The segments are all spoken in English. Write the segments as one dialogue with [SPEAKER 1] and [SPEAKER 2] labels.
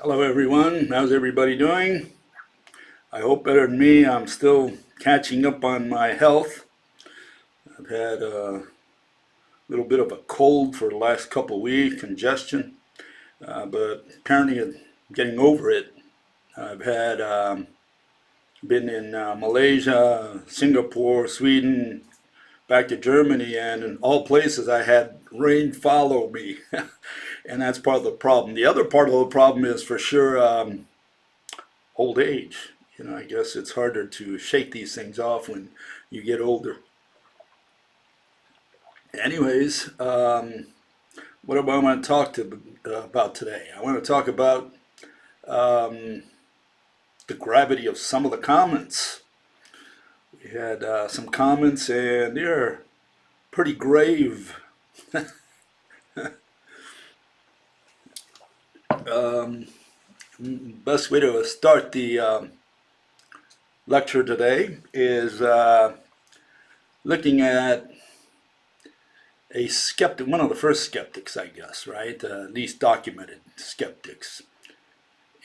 [SPEAKER 1] Hello everyone, how's everybody doing? I hope better than me. I'm still catching up on my health. I've had a little bit of a cold for the last couple of weeks, congestion, but apparently I'm getting over it. I've had been in Malaysia, Singapore, Sweden, back to Germany, and in all places I had rain follow me, and that's part of the problem. The other part of the problem is for sure old age. I guess it's harder to shake these things off when you get older. Anyways, what do I want to talk about today? I want to talk about um, the gravity of some of the comments. We had some comments, and they're pretty grave. um, Best way to start the lecture today is looking at a skeptic, one of the first skeptics, I guess, right? Least documented skeptics.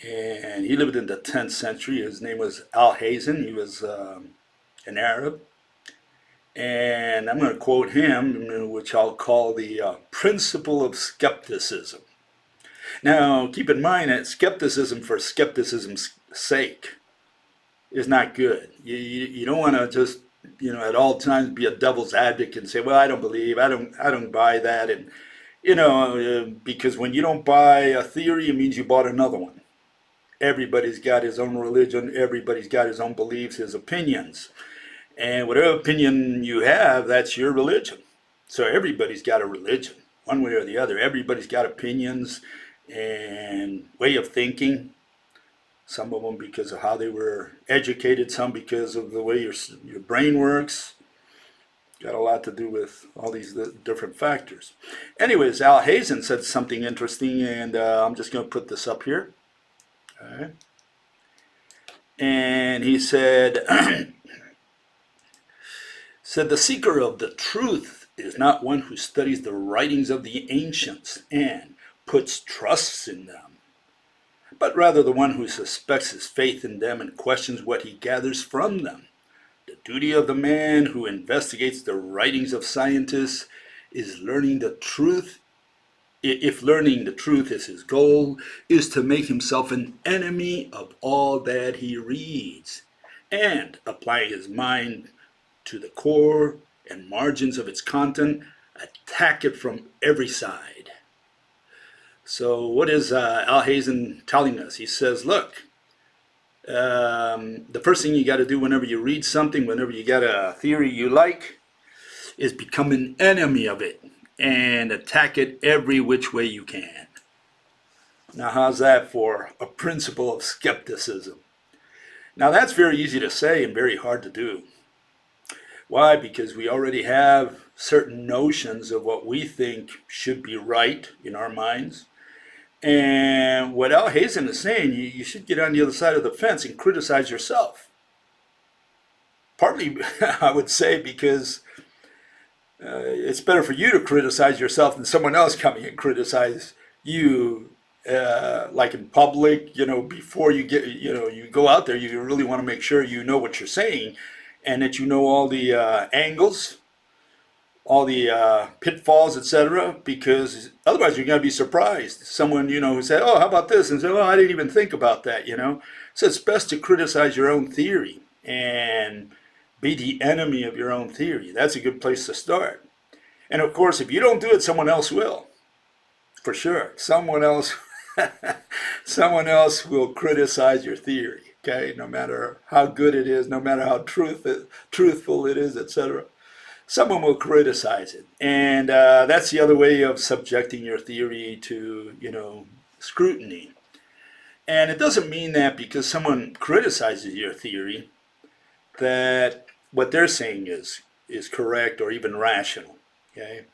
[SPEAKER 1] And he lived in the 10th century. His name was Al-Hazen. He was an Arab. And I'm going to quote him, which I'll call the principle of skepticism. Now, keep in mind that skepticism for skepticism's sake is not good. You don't want to just at all times be a devil's advocate and say, well, I don't believe, I don't buy that, and because when you don't buy a theory, it means you bought another one. Everybody's got his own religion. Everybody's got his own beliefs, his opinions, and whatever opinion you have, that's your religion. So everybody's got a religion, one way or the other. Everybody's got opinions and way of thinking. Some of them because of how they were educated, some because of the way your brain works. Got a lot to do with all these different factors. Anyways, Al Hazen said something interesting, and I'm just going to put this up here. All right. And he said, the seeker of the truth is not one who studies the writings of the ancients and puts trusts in them, but rather the one who suspects his faith in them and questions what he gathers from them. The duty of the man who investigates the writings of scientists is learning the truth. If learning the truth is his goal, is to make himself an enemy of all that he reads, and applying his mind to the core and margins of its content, attack it from every side. So what is Al Hazen telling us? He says, look, the first thing you got to do whenever you read something, whenever you got a theory you like, is become an enemy of it and attack it every which way you can. Now, how's that for a principle of skepticism? Now, that's very easy to say and very hard to do. Why? Because we already have certain notions of what we think should be right in our minds. And what Al Hazen is saying, you should get on the other side of the fence and criticize yourself. Partly, I would say, because it's better for you to criticize yourself than someone else coming and criticize you, like in public. Before you you go out there, you really want to make sure you know what you're saying, and that you know all the angles, all the pitfalls, etc., because otherwise you're going to be surprised. Someone, who said, oh, how about this? And say, oh, I didn't even think about that, So it's best to criticize your own theory and be the enemy of your own theory. That's a good place to start. And of course, if you don't do it, someone else will. For sure. Someone else someone else will criticize your theory, okay? No matter how good it is, no matter how truthful it is, etc. Someone will criticize it. And that's the other way of subjecting your theory to, scrutiny. And it doesn't mean that because someone criticizes your theory that what they're saying is correct or even rational. Okay,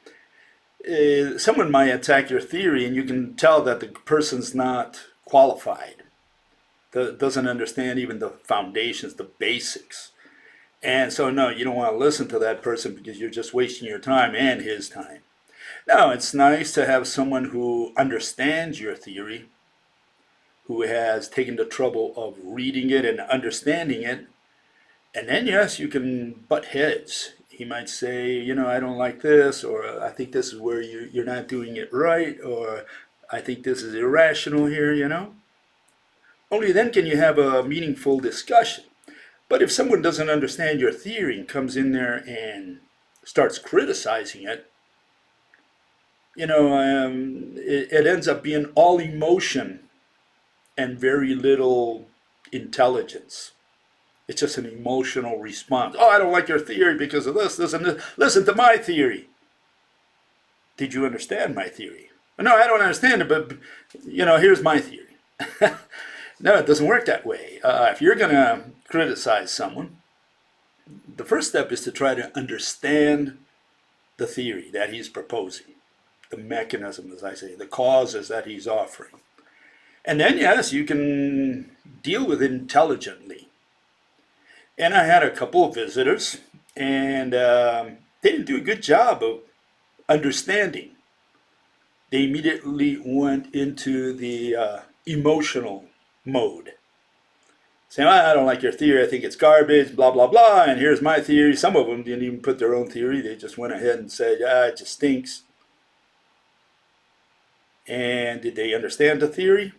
[SPEAKER 1] someone might attack your theory, and you can tell that the person's not qualified, doesn't understand even the foundations, the basics. And so, no, you don't want to listen to that person because you're just wasting your time and his time. Now, it's nice to have someone who understands your theory, who has taken the trouble of reading it and understanding it. And then, yes, you can butt heads. He might say, you know, I don't like this, or I think this is where you're not doing it right, or I think this is irrational here, you know. Only then can you have a meaningful discussion. But if someone doesn't understand your theory and comes in there and starts criticizing it, you know, it ends up being all emotion and very little intelligence. It's just an emotional response. Oh, I don't like your theory because of this, this, and this. Listen to my theory. Did you understand my theory? No, I don't understand it, but, you know, here's my theory. No, it doesn't work that way. If you're going to criticize someone, the first step is to try to understand the theory that he's proposing, the mechanism, as I say, the causes that he's offering. And then, yes, you can deal with it intelligently. And I had a couple of visitors, and they didn't do a good job of understanding. They immediately went into the emotional mode. Saying, I don't like your theory, I think it's garbage, blah, blah, blah, and here's my theory. Some of them didn't even put their own theory. They just went ahead and said, it just stinks. And did they understand the theory?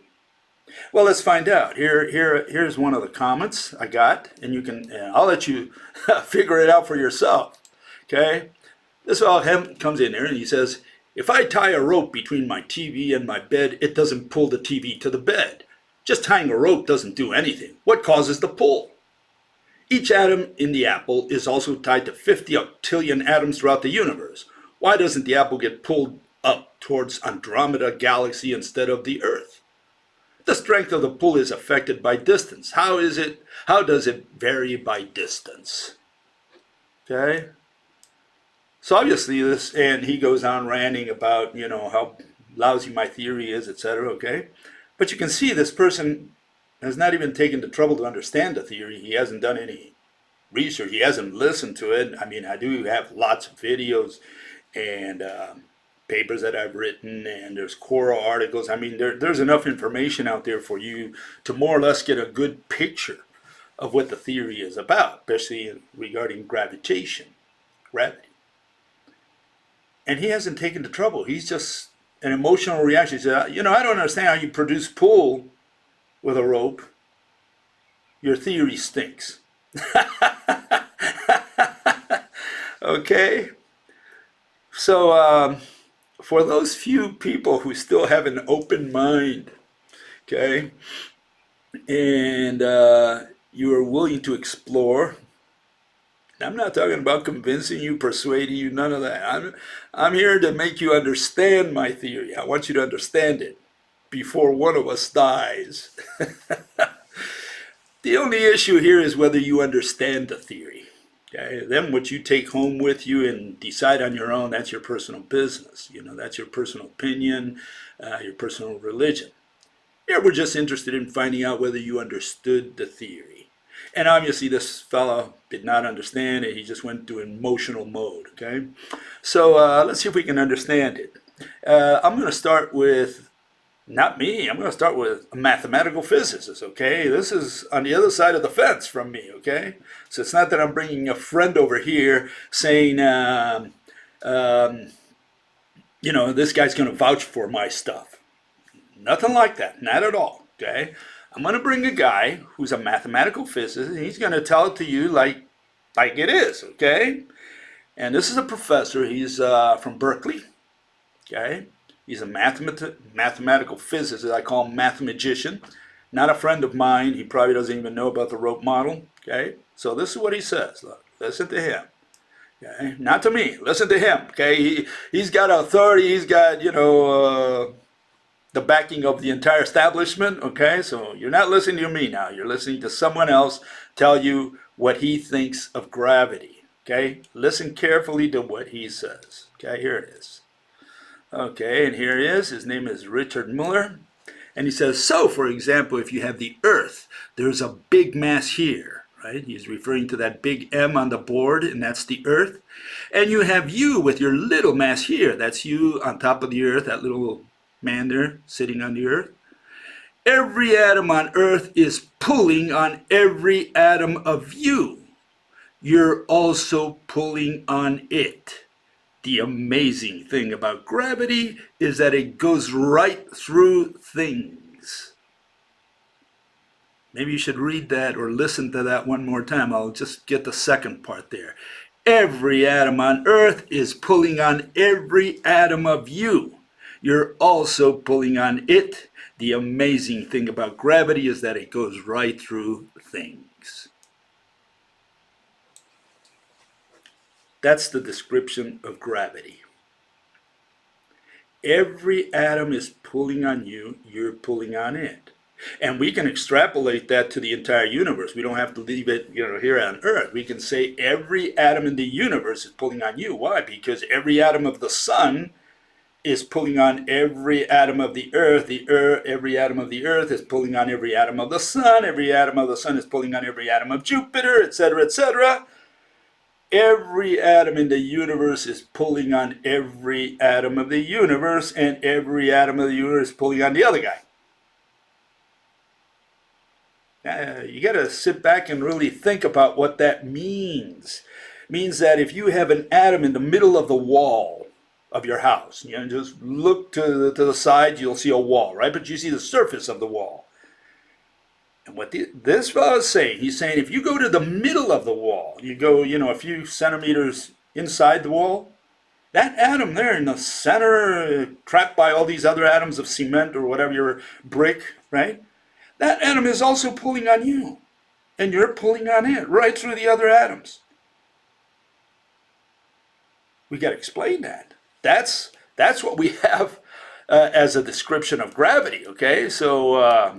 [SPEAKER 1] Well, let's find out. Here's one of the comments I got, and you can. I'll let you figure it out for yourself. Okay, this all comes in there, and he says, "If I tie a rope between my TV and my bed, it doesn't pull the TV to the bed. Just tying a rope doesn't do anything. What causes the pull? Each atom in the apple is also tied to 50 octillion atoms throughout the universe. Why doesn't the apple get pulled up towards Andromeda Galaxy instead of the Earth? The strength of the pull is affected by distance. How does it vary by distance?" Okay? So obviously this, and he goes on ranting about, you know, how lousy my theory is, etc., okay? But you can see this person has not even taken the trouble to understand the theory. He hasn't done any research. He hasn't listened to it. I mean, I do have lots of videos and papers that I've written, and there's Quora articles. I mean, there's enough information out there for you to more or less get a good picture of what the theory is about, especially regarding gravity. And he hasn't taken the trouble. He's just an emotional reaction. He said, you know, I don't understand how you produce pull with a rope. Your theory stinks. Okay? So, for those few people who still have an open mind, okay, and you are willing to explore, I'm not talking about convincing you, persuading you, none of that. I'm here to make you understand my theory. I want you to understand it before one of us dies. The only issue here is whether you understand the theory. Okay? Then what you take home with you and decide on your own, that's your personal business. You know, that's your personal opinion, your personal religion. Here we're just interested in finding out whether you understood the theory. And obviously this fellow did not understand it. He just went to emotional mode, okay? So let's see if we can understand it. I'm going to start with, not me, I'm going to start with a mathematical physicist, okay? This is on the other side of the fence from me, okay? So it's not that I'm bringing a friend over here saying, you know, this guy's going to vouch for my stuff. Nothing like that, not at all, okay? I'm going to bring a guy who's a mathematical physicist, and he's going to tell it to you like it is, okay? And this is a professor. He's from Berkeley, okay? He's a mathematical physicist. I call him mathematician. Not a friend of mine. He probably doesn't even know about the rope model, okay? So this is what he says. Look, listen to him. Okay? Not to me. Listen to him, okay? He's got authority. He's got, you know, the backing of the entire establishment, okay? So you're not listening to me now. You're listening to someone else tell you what he thinks of gravity, okay? Listen carefully to what he says, okay? Here it is. Okay, and here he is. His name is Richard Muller. And he says, so, for example, if you have the Earth, there's a big mass here, right? He's referring to that big M on the board, and that's the Earth. And you have you with your little mass here. That's you on top of the Earth, that little man there sitting on the Earth. Every atom on earth is pulling on every atom of you. You're also pulling on it. The amazing thing about gravity is that it goes right through things. Maybe you should read that or listen to that one more time. I'll just get the second part there. Every atom on earth is pulling on every atom of you. You're also pulling on it. The amazing thing about gravity is that it goes right through things. That's the description of gravity. Every atom is pulling on you, you're pulling on it. And we can extrapolate that to the entire universe. We don't have to leave it, here on Earth. We can say every atom in the universe is pulling on you. Why? Because every atom of the sun is pulling on every atom of the earth. Every atom of the earth is pulling on every atom of the sun. Every atom of the sun is pulling on every atom of Jupiter, etc., etc. Every atom in the universe is pulling on every atom of the universe, and every atom of the universe is pulling on the other guy. You got to sit back and really think about what that means. It means that if you have an atom in the middle of the wall of your house, just look to the side, you'll see a wall, right? But you see the surface of the wall. And what this fellow is saying, he's saying if you go to the middle of the wall, you go, a few centimeters inside the wall, that atom there in the center, trapped by all these other atoms of cement or whatever, your brick, right? That atom is also pulling on you, and you're pulling on it right through the other atoms. We got to explain that. That's what we have as a description of gravity, okay? So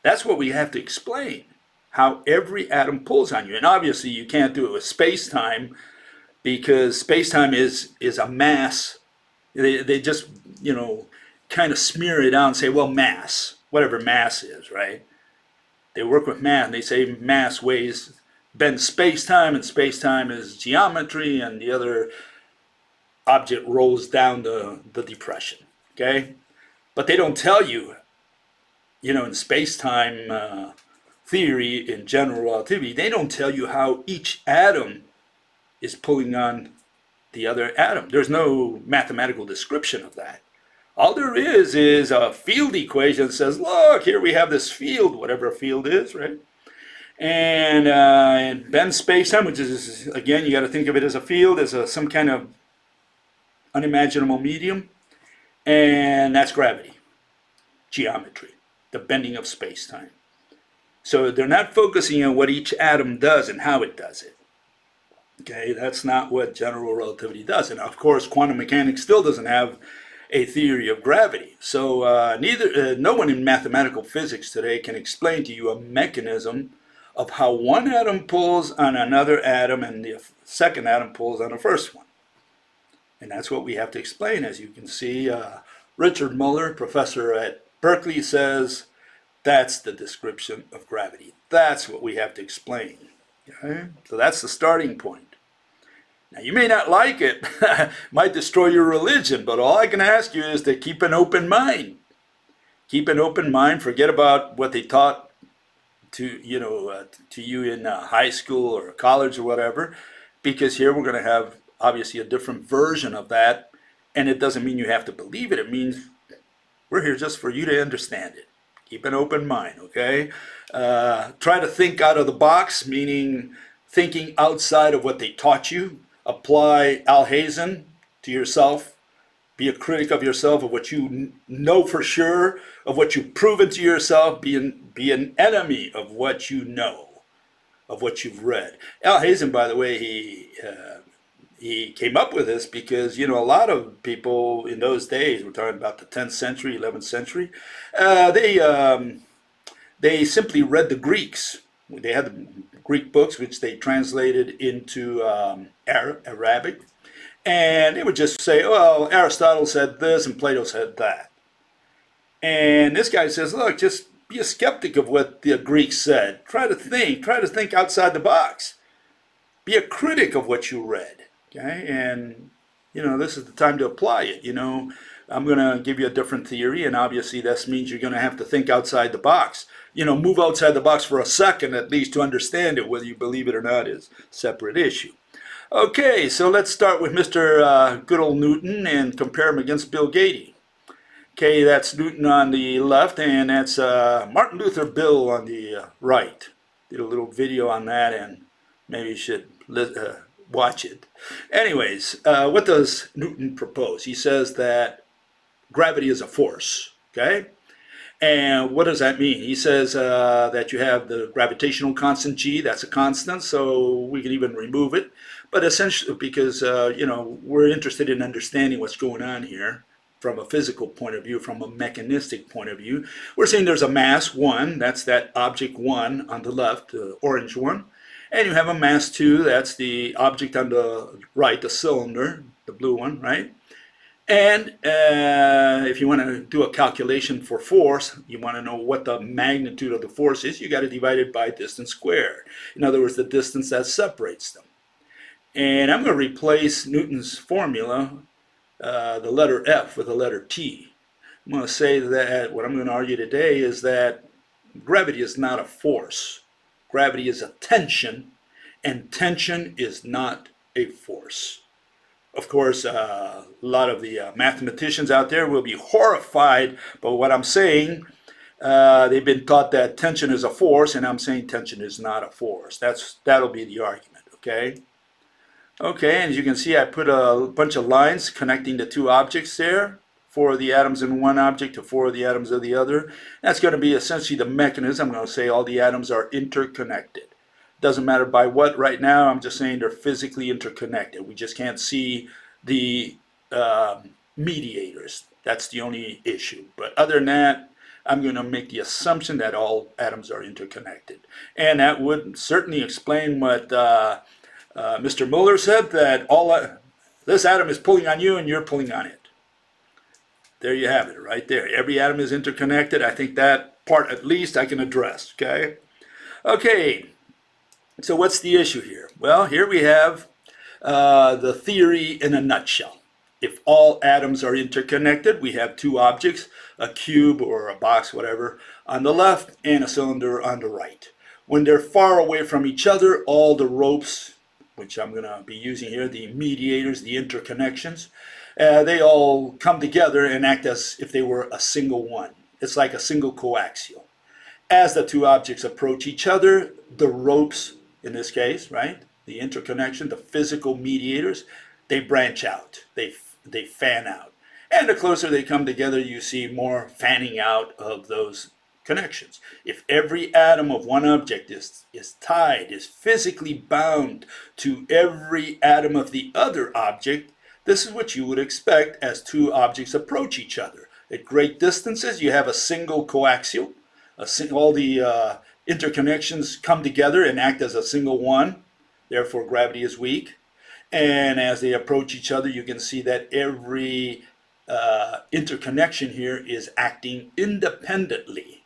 [SPEAKER 1] that's what we have to explain, how every atom pulls on you. And obviously you can't do it with space-time, because space-time is a mass. They just, kind of smear it out and say, well, mass, whatever mass is, right? They work with math, and they say mass bends space-time, and space-time is geometry, and the other object rolls down the depression, okay? But they don't tell you, in space-time theory, in general relativity, they don't tell you how each atom is pulling on the other atom. There's no mathematical description of that. All there is a field equation that says, look, here we have this field, whatever a field is, right? And it bends space-time, which is, again, you got to think of it as a field, as some kind of unimaginable medium. And that's gravity, geometry, the bending of space-time. So they're not focusing on what each atom does and how it does it. Okay, that's not what general relativity does. And of course, quantum mechanics still doesn't have a theory of gravity. So no one in mathematical physics today can explain to you a mechanism of how one atom pulls on another atom and the second atom pulls on the first one. And that's what we have to explain. As you can see, Richard Muller, professor at Berkeley, says that's the description of gravity. That's what we have to explain. Okay? So that's the starting point. Now, you may not like it, might destroy your religion, but all I can ask you is to keep an open mind. Keep an open mind. Forget about what they taught to you in high school or college or whatever, because here we're going to have obviously a different version of that, and it doesn't mean you have to believe it. It means we're here just for you to understand it. Keep an open mind, okay? Try to think out of the box, meaning thinking outside of what they taught you. Apply Alhazen to yourself. Be a critic of yourself, of what you know for sure, of what you've proven to yourself. Be an enemy of what you know, of what you've read. Alhazen, by the way, he came up with this because, a lot of people in those days, we're talking about the 10th century, 11th century, they simply read the Greeks. They had the Greek books, which they translated into Arabic. And they would just say, well, Aristotle said this and Plato said that. And this guy says, look, just be a skeptic of what the Greeks said. Try to think outside the box. Be a critic of what you read. Okay? And, this is the time to apply it. I'm going to give you a different theory, and obviously this means you're going to have to think outside the box. Move outside the box for a second at least to understand it. Whether you believe it or not is a separate issue. Okay, so let's start with Mr. Good old Newton and compare him against Bill Gaede. Okay, that's Newton on the left, and that's Martin Luther Bill on the right. Did a little video on that, and maybe you should watch it. Anyways, what does Newton propose? He says that gravity is a force, okay? And what does that mean? He says that you have the gravitational constant g, that's a constant, so we can even remove it. But essentially, because, we're interested in understanding what's going on here from a physical point of view, from a mechanistic point of view, we're saying there's a mass 1, that's that object 1 on the left, the orange one. And you have a mass 2, that's the object on the right, the cylinder, the blue one, right? And if you want to do a calculation for force, you want to know what the magnitude of the force is, you got to divide it by distance squared. In other words, the distance that separates them. And I'm going to replace Newton's formula, the letter F, with the letter T. I'm going to say that what I'm going to argue today is that gravity is not a force. Gravity is a tension, and tension is not a force. Of course, a lot of the mathematicians out there will be horrified by what I'm saying. They've been taught that tension is a force, and I'm saying tension is not a force. That'll be the argument, okay? Okay, and as you can see, I put a bunch of lines connecting the two objects there. 4 of the atoms in one object to 4 of the atoms of the other. That's going to be essentially the mechanism. I'm going to say all the atoms are interconnected. Doesn't matter by what right now, I'm just saying they're physically interconnected. We just can't see the mediators. That's the only issue. But other than that, I'm going to make the assumption that all atoms are interconnected. And that would certainly explain what Mr. Muller said, that this atom is pulling on you and you're pulling on it. There you have it, right there. Every atom is interconnected. I think that part at least I can address, okay? Okay, so what's the issue here? Well, here we have the theory in a nutshell. If all atoms are interconnected, we have 2 objects, a cube or a box, whatever, on the left and a cylinder on the right. When they're far away from each other, all the ropes, which I'm going to be using here, the mediators, the interconnections, they all come together and act as if they were a single one. It's like a single coaxial. As the 2 objects approach each other, the ropes, in this case, right, the interconnection, the physical mediators, they branch out, they fan out. And the closer they come together, you see more fanning out of those connections. If every atom of one object is tied, is physically bound to every atom of the other object, this is what you would expect as 2 objects approach each other. At great distances, you have a single coaxial. All the interconnections come together and act as a single one. Therefore, gravity is weak. And as they approach each other, you can see that every interconnection here is acting independently.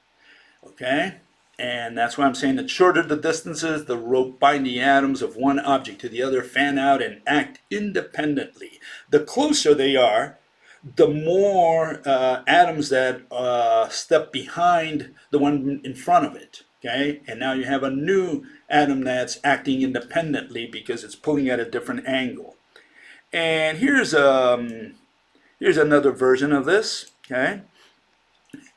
[SPEAKER 1] Okay? And that's why I'm saying that shorter the distances, the rope binding atoms of one object to the other fan out and act independently. The closer they are, the more atoms that step behind the one in front of it. Okay? And now you have a new atom that's acting independently because it's pulling at a different angle. And here's another version of this. Okay?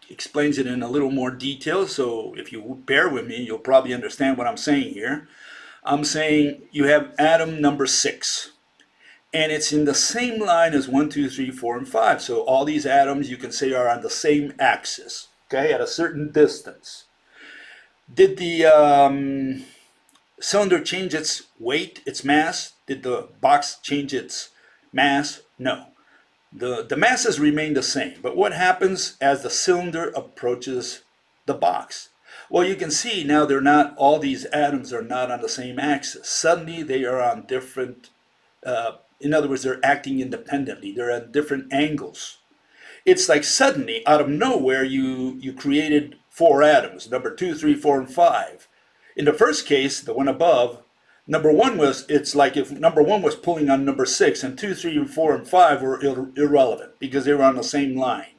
[SPEAKER 1] Explains it in a little more detail, so if you bear with me, you'll probably understand what I'm saying here. I'm saying you have atom number 6, and it's in the same line as 1, 2, 3, 4, and 5. So all these atoms you can say are on the same axis, okay, at a certain distance. Did the cylinder change its weight, its mass? Did the box change its mass? No. The masses remain the same, but what happens as the cylinder approaches the box? Well, you can see now all these atoms are not on the same axis. Suddenly they are on different, in other words, they're acting independently. They're at different angles. It's like suddenly, out of nowhere, you created 4 atoms, number 2, 3, 4, and 5. In the first case, the one above, Number one was, it's like if number one was pulling on number six, and two, three, and four, and five were irrelevant because they were on the same line.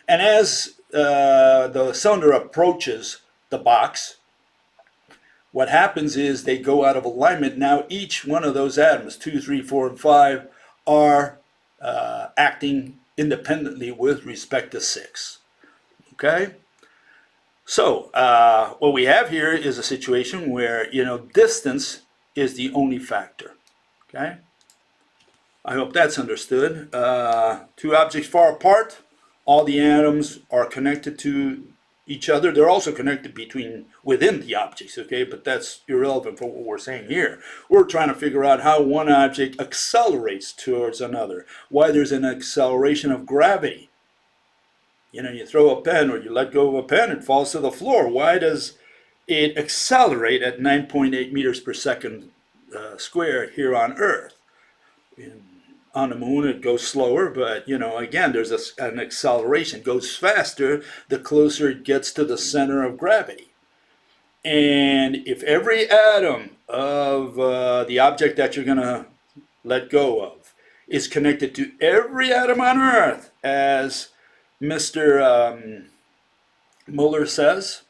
[SPEAKER 1] And as the cylinder approaches the box, what happens is they go out of alignment. Now each one of those atoms, 2, 3, 4, and 5, are acting independently with respect to 6. Okay? So what we have here is a situation where, distance is the only factor. Okay? I hope that's understood. Two objects far apart, all the atoms are connected to each other. They're also connected within the objects, okay? But that's irrelevant for what we're saying here. We're trying to figure out how one object accelerates towards another, why there's an acceleration of gravity. You throw a pen or you let go of a pen, it falls to the floor. Why does it accelerate at 9.8 meters per second square here on Earth? On the moon, it goes slower, but, again, there's an acceleration. It goes faster the closer it gets to the center of gravity. And if every atom of the object that you're going to let go of is connected to every atom on Earth, as Mr. Muller says,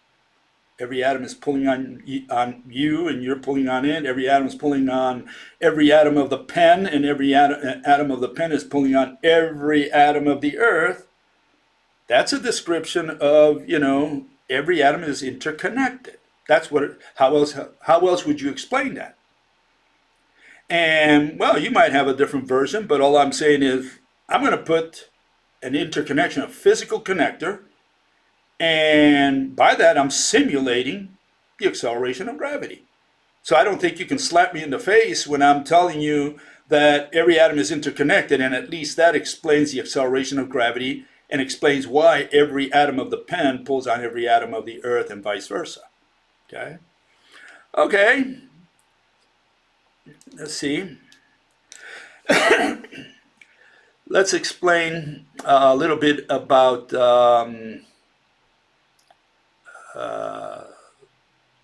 [SPEAKER 1] every atom is pulling on you, and you're pulling on it. Every atom is pulling on every atom of the pen, and every atom of the pen is pulling on every atom of the Earth. That's a description of, every atom is interconnected. That's what. How else would you explain that? And, well, you might have a different version, but all I'm saying is I'm going to put an interconnection, a physical connector, and by that, I'm simulating the acceleration of gravity. So I don't think you can slap me in the face when I'm telling you that every atom is interconnected, and at least that explains the acceleration of gravity and explains why every atom of the pen pulls on every atom of the Earth and vice versa. Okay? Okay. Let's see. Let's explain a little bit about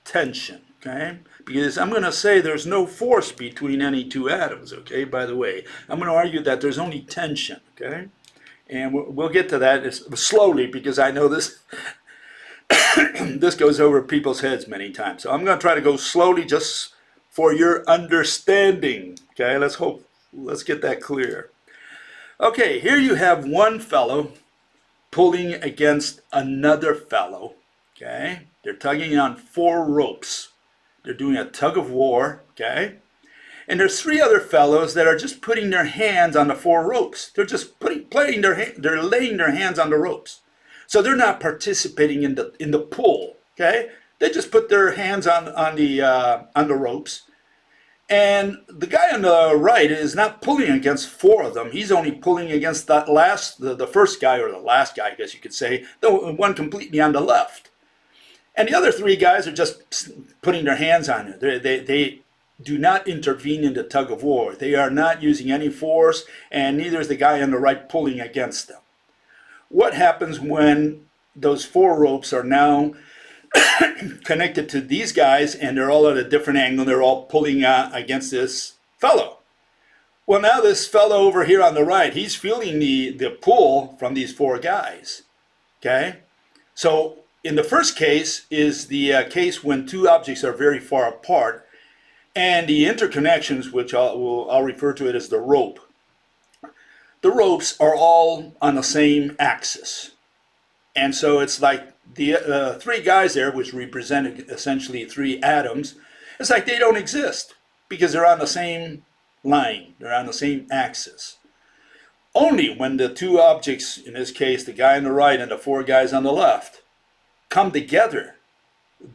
[SPEAKER 1] tension, okay? Because I'm going to say there's no force between any two atoms, okay? By the way, I'm going to argue that there's only tension, okay? And we'll get to that slowly, because I know this this goes over people's heads many times. So I'm going to try to go slowly just for your understanding, okay? Let's get that clear. Okay, here you have one fellow pulling against another fellow. Okay, they're tugging on 4 ropes. They're doing a tug of war, okay? And there's 3 other fellows that are just putting their hands on the 4 ropes. They're just laying their hands on the ropes. So they're not participating in the pull, okay? They just put their hands on the ropes. And the guy on the right is not pulling against 4 of them. He's only pulling against the first guy, or the last guy, I guess you could say, the one completely on the left. And the other 3 guys are just putting their hands on it. They do not intervene in the tug of war. They are not using any force, and neither is the guy on the right pulling against them. What happens when those 4 ropes are now connected to these guys, and they're all at a different angle? They're all pulling against this fellow. Well, now this fellow over here on the right, he's feeling the pull from these 4 guys. Okay? So in the first case is the case when 2 objects are very far apart, and the interconnections, which I'll refer to it as the rope. The ropes are all on the same axis. And so it's like the 3 guys there, which represent essentially 3 atoms, it's like they don't exist because they're on the same line. They're on the same axis. Only when the 2 objects, in this case, the guy on the right and the 4 guys on the left, come together,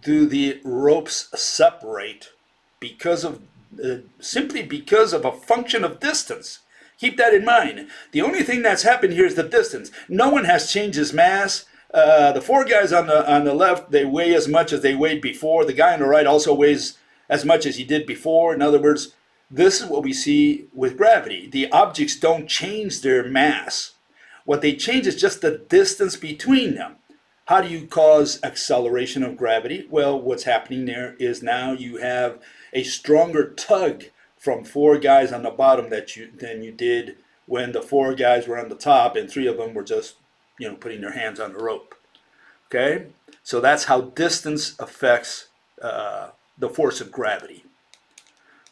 [SPEAKER 1] do the ropes separate simply because of a function of distance. Keep that in mind. The only thing that's happened here is the distance. No one has changed his mass. The 4 guys on the left, they weigh as much as they weighed before. The guy on the right also weighs as much as he did before. In other words, this is what we see with gravity. The objects don't change their mass. What they change is just the distance between them. How do you cause acceleration of gravity? Well, what's happening there is now you have a stronger tug from 4 guys on the bottom than you did when the 4 guys were on the top and 3 of them were just, putting their hands on the rope. Okay, so that's how distance affects the force of gravity.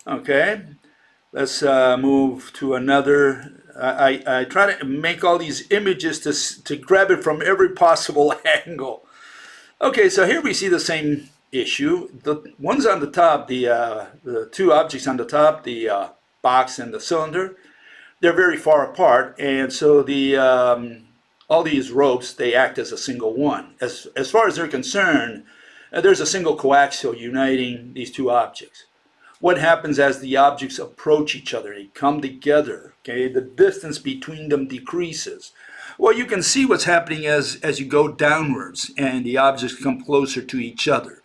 [SPEAKER 1] Okay, let's move to another. I try to make all these images to grab it from every possible angle. Okay, so here we see the same issue. The ones on the top, the 2 objects on the top, the box and the cylinder, they're very far apart, and so all these ropes, they act as a single one. As far as they're concerned, there's a single coaxial uniting these 2 objects. What happens as the objects approach each other? They come together. Okay, the distance between them decreases. Well, you can see what's happening as you go downwards and the objects come closer to each other.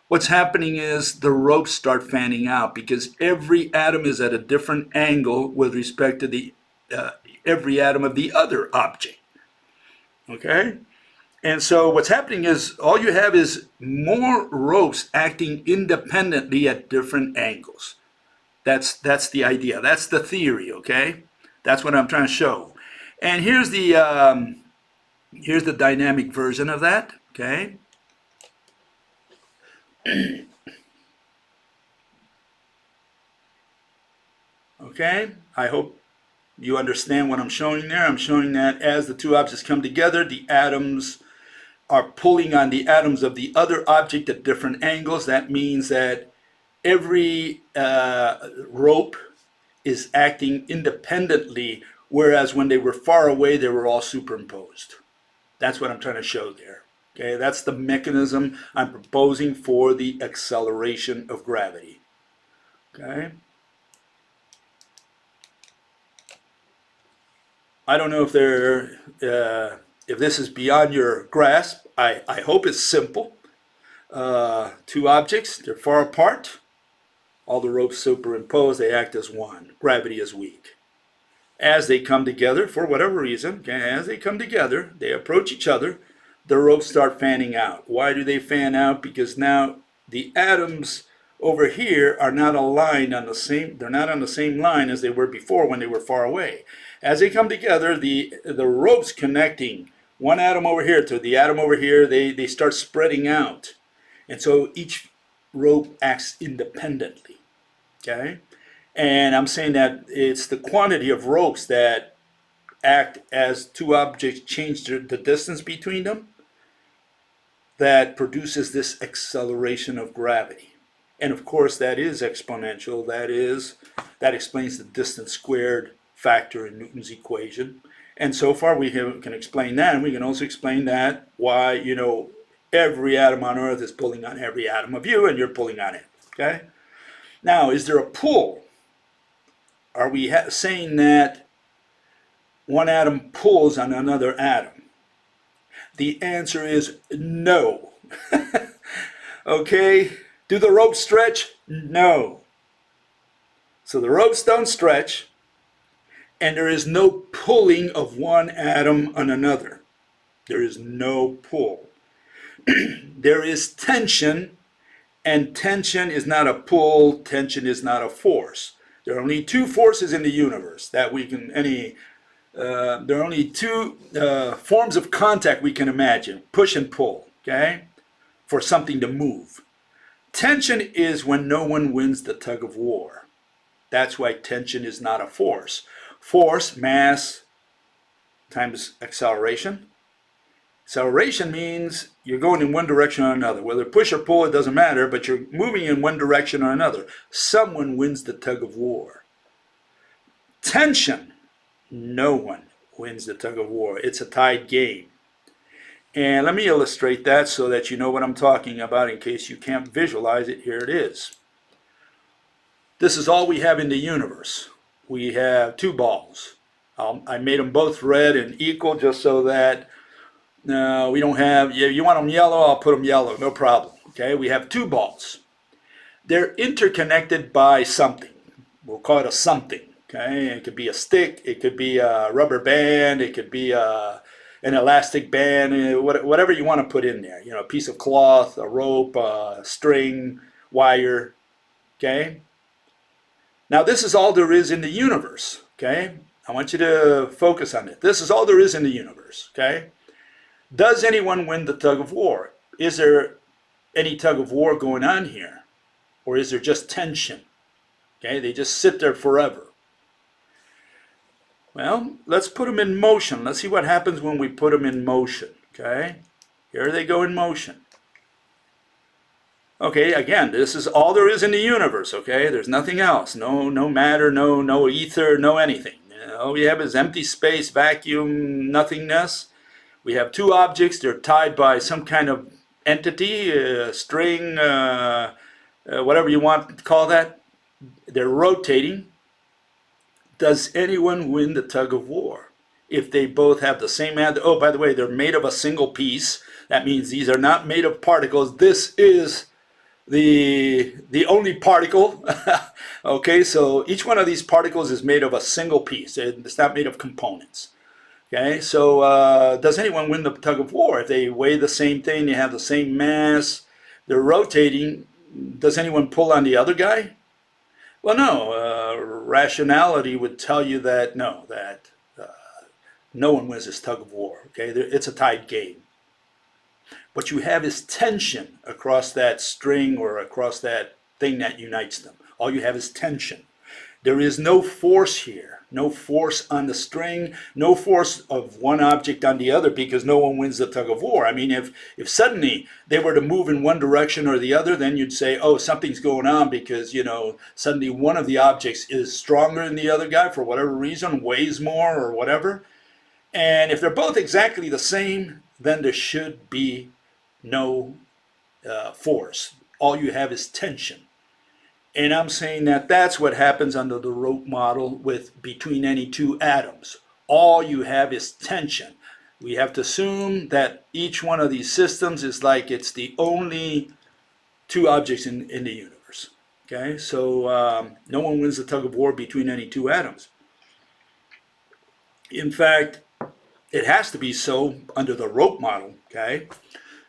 [SPEAKER 1] What's happening is the ropes start fanning out because every atom is at a different angle with respect to every atom of the other object. Okay? And so what's happening is all you have is more ropes acting independently at different angles. That's the idea. That's the theory, okay? That's what I'm trying to show. And here's the dynamic version of that, okay? Okay, I hope you understand what I'm showing there. I'm showing that as the 2 objects come together, the atoms are pulling on the atoms of the other object at different angles. That means that every rope is acting independently, whereas when they were far away, they were all superimposed. That's what I'm trying to show there. Okay, that's the mechanism I'm proposing for the acceleration of gravity. Okay. I don't know if this is beyond your grasp. I hope it's simple. 2 objects, they're far apart. All the ropes superimposed, they act as one. Gravity is weak. As they come together, for whatever reason, okay, as they come together, they approach each other, the ropes start fanning out. Why do they fan out? Because now the atoms over here are not aligned on the same, they're not on the same line as they were before when they were far away. As they come together, the ropes connecting one atom over here to the atom over here, they start spreading out. And so each rope acts independently, okay? And I'm saying that it's the quantity of ropes that act as 2 objects change the distance between them that produces this acceleration of gravity. And of course, that is exponential. That explains the distance squared factor in Newton's equation. And so far we can explain that, and we can also explain that why, every atom on Earth is pulling on every atom of you, and you're pulling on it, okay? Now, is there a pull? Are we saying that one atom pulls on another atom? The answer is no. Okay? Do the ropes stretch? No. So the ropes don't stretch, and there is no pulling of one atom on another. There is no pull. There is tension, and tension is not a pull, tension is not a force. There are only 2 forces in the universe that we can, there are only 2 forms of contact we can imagine, push and pull, okay, for something to move. Tension is when no one wins the tug of war. That's why tension is not a force. Force, mass, times acceleration. Acceleration means you're going in one direction or another. Whether push or pull, it doesn't matter, but you're moving in one direction or another. Someone wins the tug of war. Tension, no one wins the tug of war. It's a tied game. And let me illustrate that so that you know what I'm talking about in case you can't visualize it. Here it is. This is all we have in the universe. We have 2 balls. I made them both red and equal just so that we don't have, you want them yellow, I'll put them yellow, no problem. Okay, we have 2 balls. They're interconnected by something. We'll call it a something. Okay, it could be a stick, it could be a rubber band, it could be an elastic band, whatever you want to put in there. A piece of cloth, a rope, a string, wire. Okay? Now, this is all there is in the universe. Okay? I want you to focus on it. This is all there is in the universe. Okay? Does anyone win the tug of war? Is there any tug of war going on here? Or is there just tension? Okay? They just sit there forever. Well, let's put them in motion. Let's see what happens when we put them in motion. Okay? Here they go in motion. Okay, again, this is all there is in the universe, okay? There's nothing else. No matter, no ether, no anything. All we have is empty space, vacuum, nothingness. We have two objects. They're tied by some kind of entity, string, whatever you want to call that. They're rotating. Does anyone win the tug of war? If they both have the same, oh, by the way, they're made of a single piece. That means these are not made of particles. This is the only particle. Okay, so each one of these particles is made of a single piece. It's not made of components. Okay, so does anyone win the tug of war? If they weigh the same thing, they have the same mass, they're rotating, does anyone pull on the other guy? Well, no. Rationality would tell you that no, no one wins this tug of war. Okay, it's a tied game. What you have is tension across that string or across that thing that unites them. All you have is tension. There is no force here, no force on the string, no force of one object on the other, because no one wins the tug of war. I mean, if suddenly they were to move in one direction or the other, then you'd say, oh, something's going on because, suddenly one of the objects is stronger than the other guy for whatever reason, weighs more or whatever. And if they're both exactly the same, then there should be no force. All you have is tension. And I'm saying that that's what happens under the rope model between any two atoms. All you have is tension. We have to assume that each one of these systems is like it's the only two objects in the universe. Okay, so no one wins the tug of war between any two atoms. In fact, it has to be so under the rope model. Okay,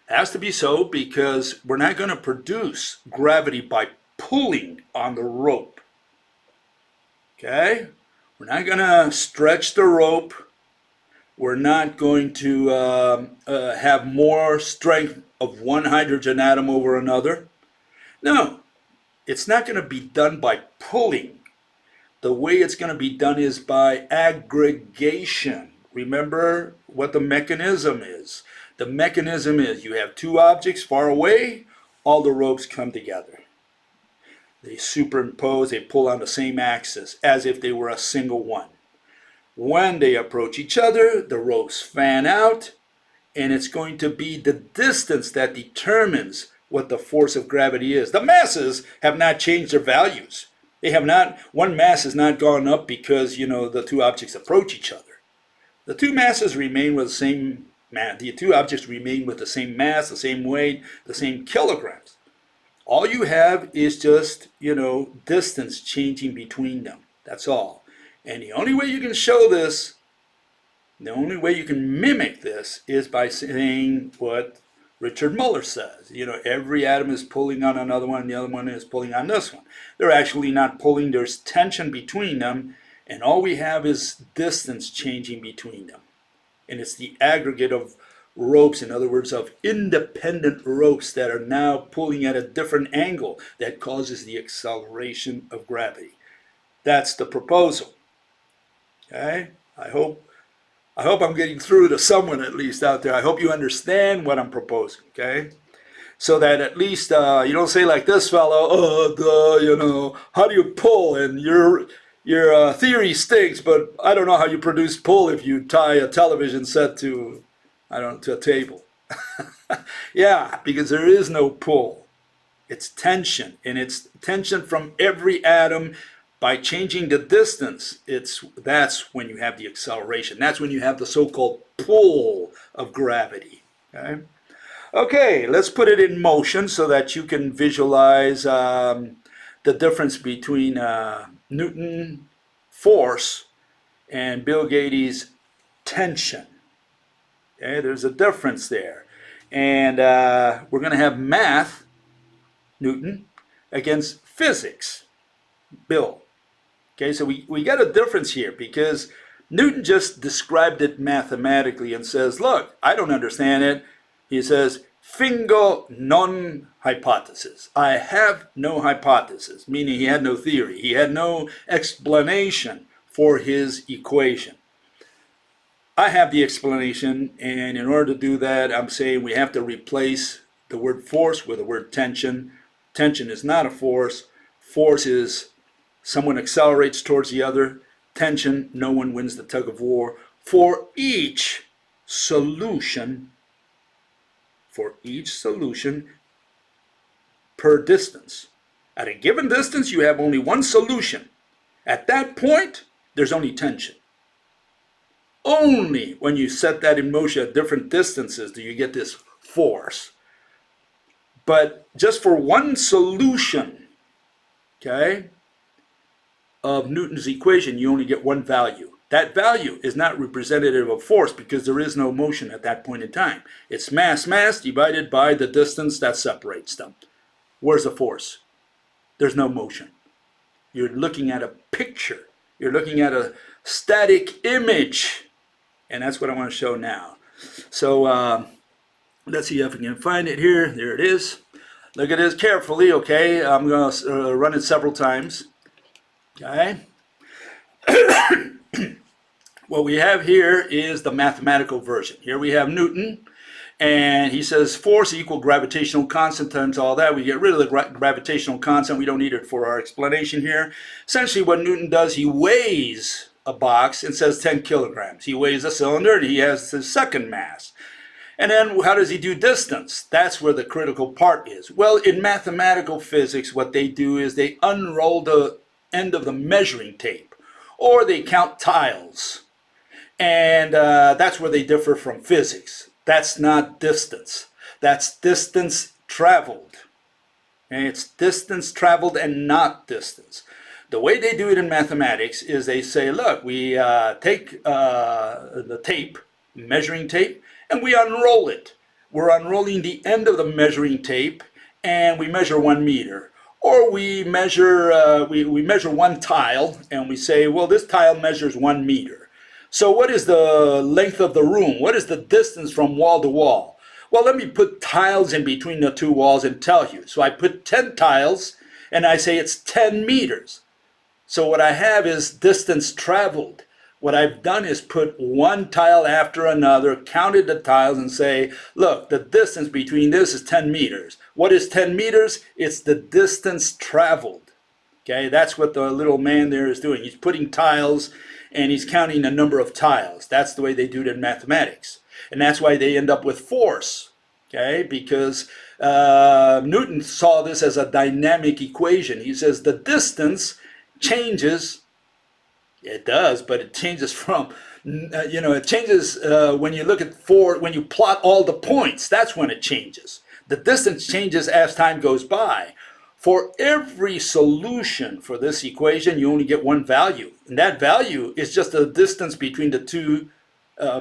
[SPEAKER 1] it has to be so because we're not going to produce gravity by pulling on the rope. Okay, we're not going to stretch the rope. We're not going to have more strength of one hydrogen atom over another. No, it's not going to be done by pulling. The way it's going to be done is by aggregation. Remember what the mechanism is. The mechanism is you have two objects far away, all the ropes come together. They superimpose, they pull on the same axis as if they were a single one. When they approach each other, the ropes fan out, and it's going to be the distance that determines what the force of gravity is. The masses have not changed their values. They have not, one mass has not gone up because, the two objects approach each other. The two masses remain with the same mass. The two objects remain with the same mass, the same weight, the same kilograms. All you have is just, distance changing between them. That's all. And the only way you can show this, the only way you can mimic this is by saying what Richard Muller says. Every atom is pulling on another one, and the other one is pulling on this one. They're actually not pulling. There's tension between them, and all we have is distance changing between them. And it's the aggregate of ropes, in other words, of independent ropes that are now pulling at a different angle that causes the acceleration of gravity. That's the proposal. Okay? I hope I'm getting through to someone at least out there. I hope you understand what I'm proposing, okay? So that at least you don't say like this fellow, how do you pull? And your theory stinks, but I don't know how you produce pull if you tie a television set to a table. Yeah, because there is no pull. It's tension, and it's tension from every atom. By changing the distance, that's when you have the acceleration. That's when you have the so-called pull of gravity. Okay, let's put it in motion so that you can visualize the difference between Newton force and bgaede's tension. Okay, there's a difference there. And we're going to have math, Newton, against physics, Bill. Okay, so we got a difference here because Newton just described it mathematically and says, look, I don't understand it. He says, fingo non hypothesis. I have no hypothesis, meaning he had no theory. He had no explanation for his equation. I have the explanation, and in order to do that, I'm saying we have to replace the word force with the word tension. Tension is not a force. Force is someone accelerates towards the other. Tension, no one wins the tug of war. For each solution per distance. At a given distance, you have only one solution. At that point, there's only tension. Only when you set that in motion at different distances do you get this force. But just for one solution, okay, of Newton's equation, you only get one value. That value is not representative of force because there is no motion at that point in time. It's mass divided by the distance that separates them. Where's the force? There's no motion. You're looking at a picture. You're looking at a static image. And that's what I want to show now. So let's see if I can find it here. There it is. Look at this carefully, okay? I'm going to run it several times. Okay? What we have here is the mathematical version. Here we have Newton, and he says force equal gravitational constant times all that. We get rid of the gravitational constant. We don't need it for our explanation here. Essentially what Newton does, he weighs a box and says 10 kilograms. He weighs a cylinder and he has his second mass. And then how does he do distance? That's where the critical part is. Well, in mathematical physics, what they do is they unroll the end of the measuring tape, or they count tiles. And that's where they differ from physics. That's not distance. That's distance traveled. And it's distance traveled and not distance. The way they do it in mathematics is they say, look, we take the tape, measuring tape, and we unroll it. We're unrolling the end of the measuring tape, and we measure 1 meter. Or we measure we measure one tile, and we say, well, this tile measures 1 meter. So what is the length of the room? What is the distance from wall to wall? Well, let me put tiles in between the two walls and tell you. So I put 10 tiles, and I say it's 10 meters. So what I have is distance traveled. What I've done is put one tile after another, counted the tiles, and say, look, the distance between this is 10 meters. What is 10 meters? It's the distance traveled. Okay, that's what the little man there is doing. He's putting tiles, and he's counting the number of tiles. That's the way they do it in mathematics. And that's why they end up with force. Okay, because Newton saw this as a dynamic equation. He says the distance changes. It does, but it changes from, it changes when you look at when you plot all the points. That's when it changes. The distance changes as time goes by. For every solution for this equation, you only get one value. And that value is just the distance between the two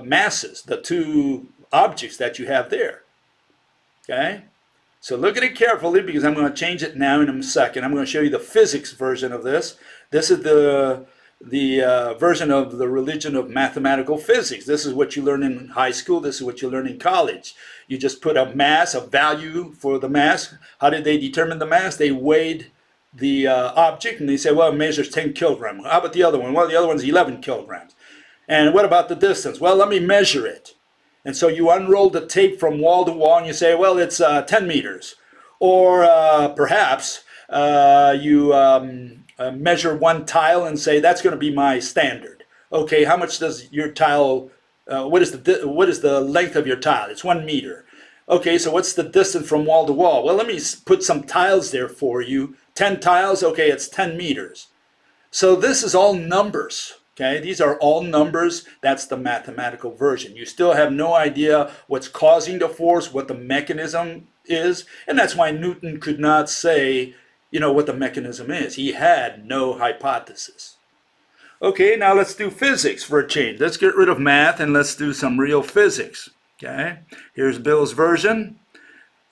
[SPEAKER 1] masses, the two objects that you have there. Okay? So look at it carefully because I'm going to change it now in a second. I'm going to show you the physics version of this. This is the version of the religion of mathematical physics. This is what you learn in high school. This is what you learn in college. You just put a mass, a value for the mass. How did they determine the mass? They weighed the object and they said, well, it measures 10 kilograms. How about the other one? Well, the other one's 11 kilograms. And what about the distance? Well, let me measure it. And so you unroll the tape from wall to wall and you say, well, it's 10 meters. Or perhaps you measure one tile and say, that's going to be my standard. Okay, how much does your tile, what is the length of your tile? It's 1 meter. Okay, so what's the distance from wall to wall? Well, let me put some tiles there for you. 10 tiles, okay, it's 10 meters. So this is all numbers. Okay, these are all numbers. That's the mathematical version. You still have no idea what's causing the force, what the mechanism is, and that's why Newton could not say, what the mechanism is. He had no hypothesis. Okay, now let's do physics for a change. Let's get rid of math and let's do some real physics. Okay, here's Bill's version.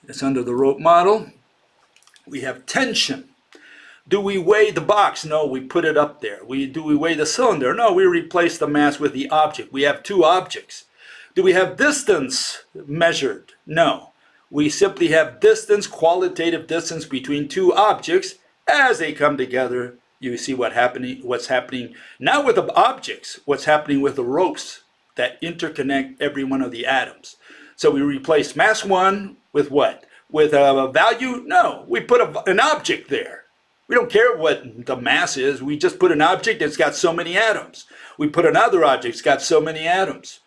[SPEAKER 1] It's under the rope model. We have tension. Do we weigh the box? No, we put it up there. Do we weigh the cylinder? No, we replace the mass with the object. We have two objects. Do we have distance measured? No. We simply have distance, qualitative distance between two objects. As they come together, you see what's happening, not with the objects, what's happening with the ropes that interconnect every one of the atoms. So we replace mass 1 with what? With a value? No, we put an object there. We don't care what the mass is. We just put an object that's got so many atoms. We put another object that's got so many atoms.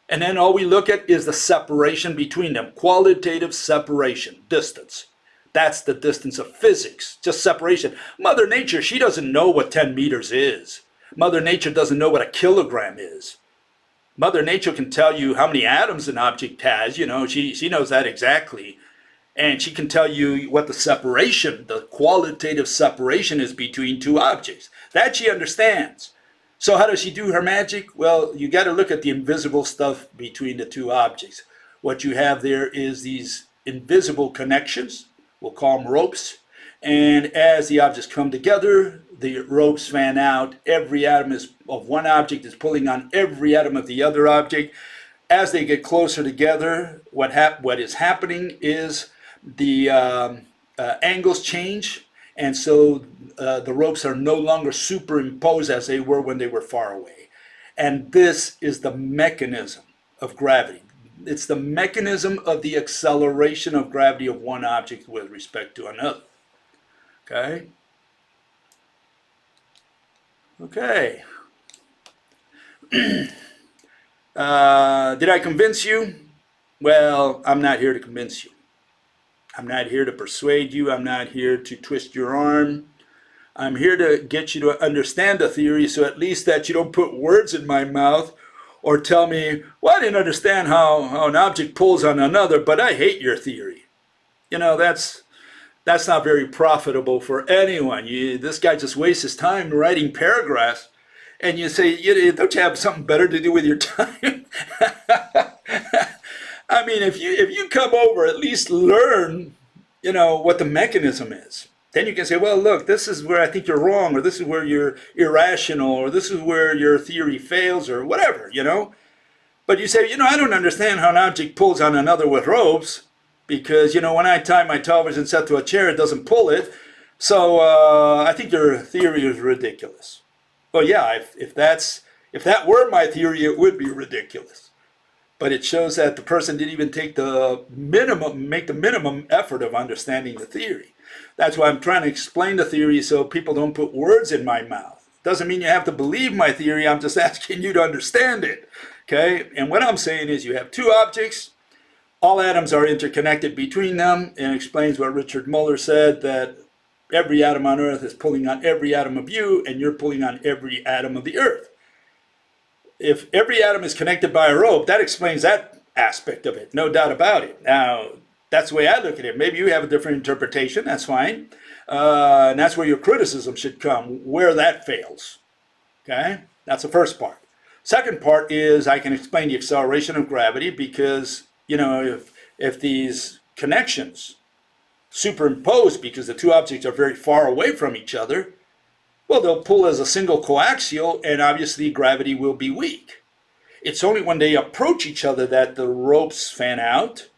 [SPEAKER 1] And then all we look at is the separation between them. Qualitative separation, distance. That's the distance of physics, just separation. Mother Nature, she doesn't know what 10 meters is. Mother Nature doesn't know what a kilogram is. Mother Nature can tell you how many atoms an object has. You know, she knows that exactly. And she can tell you what the separation, the qualitative separation is between two objects. That she understands. So how does she do her magic? Well, you got to look at the invisible stuff between the two objects. What you have there is these invisible connections. We'll call them ropes. And as the objects come together, the ropes fan out. Every atom of one object is pulling on every atom of the other object. As they get closer together, what is happening is the angles change, and so the ropes are no longer superimposed as they were when they were far away. And this is the mechanism of gravity. It's the mechanism of the acceleration of gravity of one object with respect to another. Okay? Okay. Did I convince you? Well, I'm not here to convince you. I'm not here to persuade you. I'm not here to twist your arm. I'm here to get you to understand the theory, so at least that you don't put words in my mouth or tell me, well, I didn't understand how an object pulls on another, but I hate your theory. You know, that's not very profitable for anyone. This guy just wastes his time writing paragraphs, and you say, don't you have something better to do with your time? I mean, if you come over, at least learn, what the mechanism is. Then you can say, well, look, this is where I think you're wrong, or this is where you're irrational, or this is where your theory fails, or whatever, But you say, I don't understand how an object pulls on another with ropes, because, when I tie my television set to a chair, it doesn't pull it. So I think your theory is ridiculous. Well, yeah, if that were my theory, it would be ridiculous. But it shows that the person didn't even make the minimum effort of understanding the theory. That's why I'm trying to explain the theory so people don't put words in my mouth. Doesn't mean you have to believe my theory. I'm just asking you to understand it. Okay? And what I'm saying is you have two objects. All atoms are interconnected between them, and explains what Richard Muller said, that every atom on Earth is pulling on every atom of you, and you're pulling on every atom of the Earth. If every atom is connected by a rope, that explains that aspect of it, no doubt about it. Now, that's the way I look at it. Maybe you have a different interpretation, that's fine. And that's where your criticism should come, where that fails. Okay? That's the first part. Second part is I can explain the acceleration of gravity because, if these connections superimpose because the two objects are very far away from each other, well, they'll pull as a single coaxial, and obviously gravity will be weak. It's only when they approach each other that the ropes fan out,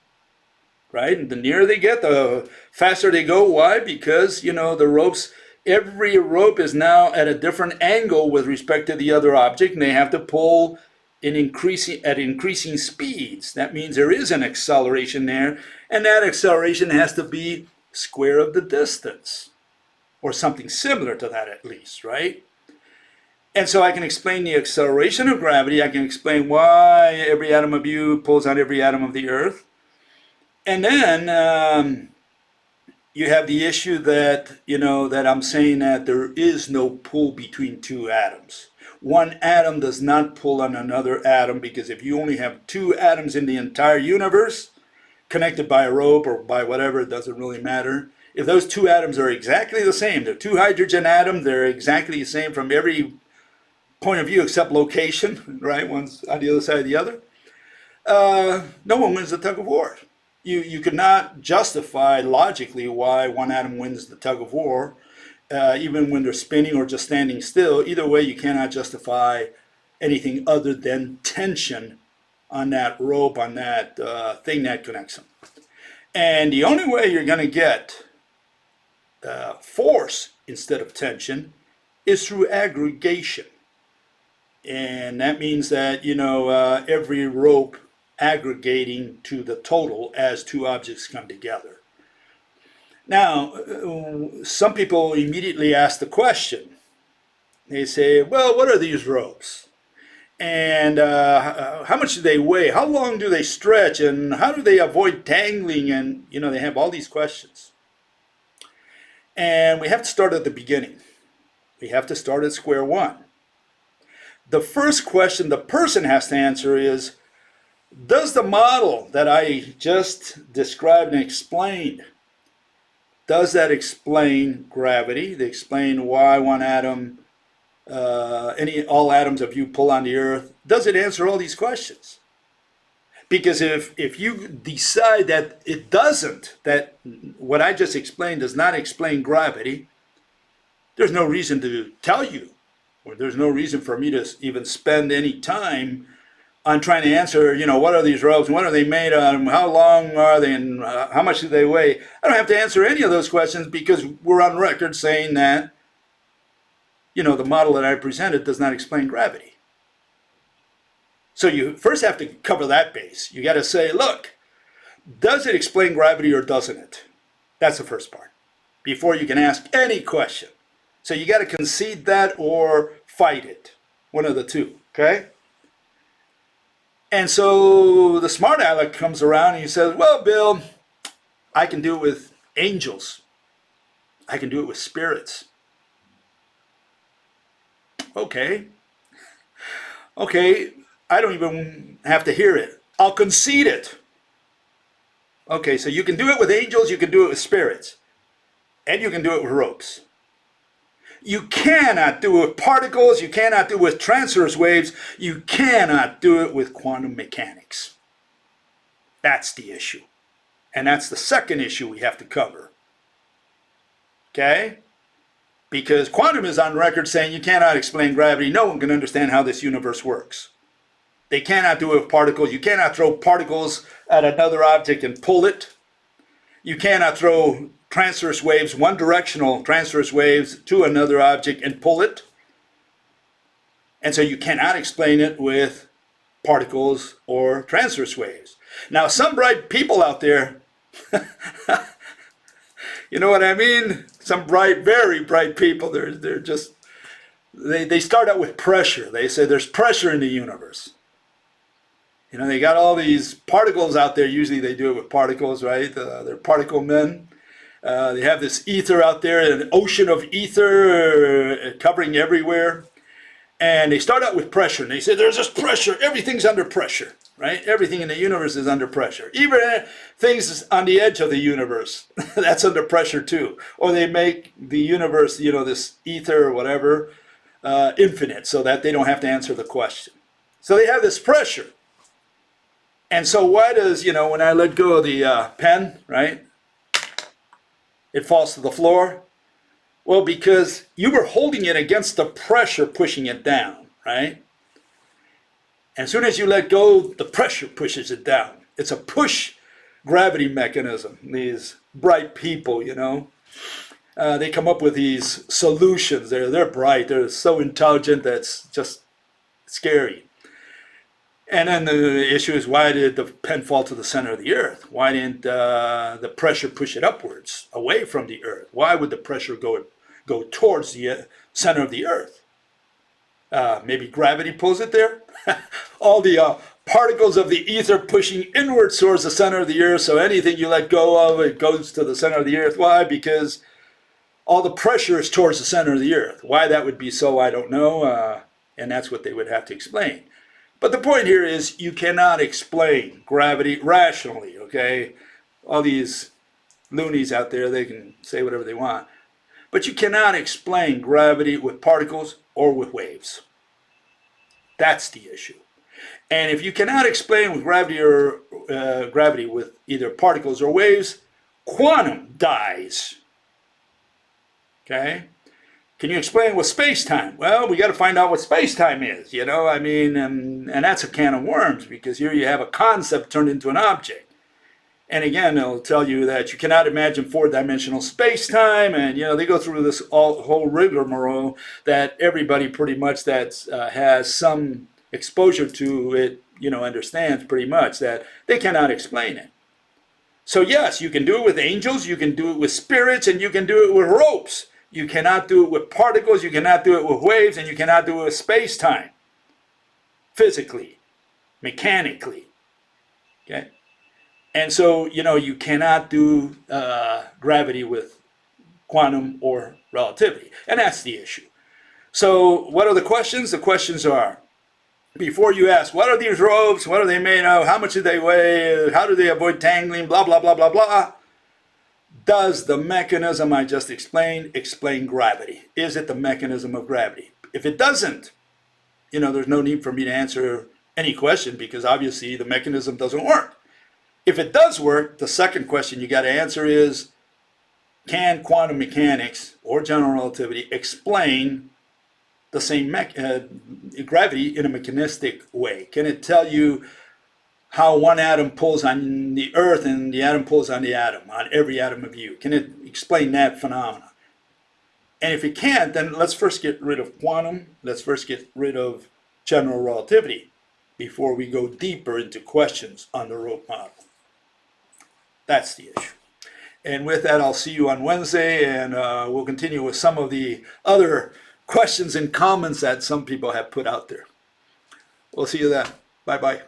[SPEAKER 1] right? And the nearer they get, the faster they go. Why? Because, the ropes, every rope is now at a different angle with respect to the other object, and they have to pull at increasing speeds. That means there is an acceleration there, and that acceleration has to be square of the distance, or something similar to that at least, right? And so I can explain the acceleration of gravity. I can explain why every atom of you pulls on every atom of the Earth. And then you have the issue that, that I'm saying that there is no pull between two atoms. One atom does not pull on another atom, because if you only have two atoms in the entire universe, connected by a rope or by whatever, it doesn't really matter. If those two atoms are exactly the same, they're two hydrogen atoms, they're exactly the same from every point of view except location, right? One's on the other side of the other. No one wins the tug of war. You could not justify logically why one atom wins the tug of war, even when they're spinning or just standing still. Either way, you cannot justify anything other than tension on that rope, on that thing that connects them. And the only way you're going to get force instead of tension is through aggregation. And that means that, every rope aggregating to the total as two objects come together. Now, some people immediately ask the question. They say, well, what are these ropes? And how much do they weigh? How long do they stretch? And how do they avoid tangling? And, they have all these questions. And we have to start at the beginning. We have to start at square one. The first question the person has to answer is, does the model that I just described and explained, does that explain gravity? They explain why one atom, all atoms of you pull on the earth. Does it answer all these questions? Because if you decide that it doesn't, that what I just explained does not explain gravity, there's no reason to tell you, or there's no reason for me to even spend any time on trying to answer, what are these ropes, what are they made of, how long are they, and how much do they weigh? I don't have to answer any of those questions because we're on record saying that, the model that I presented does not explain gravity. So you first have to cover that base. You got to say, look, does it explain gravity or doesn't it? That's the first part, before you can ask any question. So you got to concede that or fight it, one of the two, okay? And so the smart aleck comes around and he says, well, Bill, I can do it with angels. I can do it with spirits. Okay, I don't even have to hear it. I'll concede it. Okay, so you can do it with angels, you can do it with spirits, and you can do it with ropes. You cannot do it with particles, you cannot do it with transverse waves, you cannot do it with quantum mechanics. That's the issue. And that's the second issue we have to cover. Okay? Because quantum is on record saying you cannot explain gravity. No one can understand how this universe works. They cannot do it with particles. You cannot throw particles at another object and pull it. You cannot throw transverse waves, one-directional transverse waves to another object and pull it. And so you cannot explain it with particles or transverse waves. Now, some bright people out there, you know what I mean? Some bright, very bright people, they're just, they start out with pressure. They say there's pressure in the universe. They got all these particles out there. Usually they do it with particles, right? They're particle men. They have this ether out there, an ocean of ether covering everywhere. And they start out with pressure. And they say there's just pressure. Everything's under pressure, right? Everything in the universe is under pressure. Even things on the edge of the universe, that's under pressure too. Or they make the universe, this ether or whatever, infinite so that they don't have to answer the question. So they have this pressure. And so why does, when I let go of the pen, right, it falls to the floor? Well, because you were holding it against the pressure pushing it down, right? And as soon as you let go, the pressure pushes it down. It's a push gravity mechanism. These bright people, they come up with these solutions. They're bright. They're so intelligent that's just scary. And then the issue is, why did the pen fall to the center of the earth? Why didn't the pressure push it upwards, away from the earth? Why would the pressure go towards the center of the earth? Maybe gravity pulls it there? All the particles of the ether pushing inwards towards the center of the earth, so anything you let go of, it goes to the center of the earth. Why? Because all the pressure is towards the center of the earth. Why that would be so, I don't know, and that's what they would have to explain. But the point here is you cannot explain gravity rationally, okay? All these loonies out there, they can say whatever they want. But you cannot explain gravity with particles or with waves. That's the issue. And if you cannot explain with gravity or gravity with either particles or waves, quantum dies. Okay? Can you explain with space-time? Well, we got to find out what space-time is, you know? I mean, and that's a can of worms, because here you have a concept turned into an object. And again, it'll tell you that you cannot imagine four-dimensional space-time, and you know they go through this whole rigmarole that everybody pretty much that has some exposure to it, you know, understands pretty much that they cannot explain it. So yes, you can do it with angels, you can do it with spirits, and you can do it with ropes. You cannot do it with particles, you cannot do it with waves, and you cannot do it with space-time, physically, mechanically. Okay. And so, you know, you cannot do gravity with quantum or relativity. And that's the issue. So what are the questions? The questions are, before you ask, what are these ropes? What are they made of? How much do they weigh? How do they avoid tangling? Blah, blah, blah, blah, blah. Does the mechanism I just explained explain gravity? Is it the mechanism of gravity? If it doesn't, you know, there's no need for me to answer any question, because obviously the mechanism doesn't work. If it does work, the second question you got to answer is, can quantum mechanics or general relativity explain the same gravity in a mechanistic way? Can it tell you how one atom pulls on the earth and the atom pulls on the atom, on every atom of you? Can it explain that phenomenon? And if it can't, then let's first get rid of quantum. Let's first get rid of general relativity before we go deeper into questions on the rope model. That's the issue. And with that, I'll see you on Wednesday, and we'll continue with some of the other questions and comments that some people have put out there. We'll see you then. Bye-bye.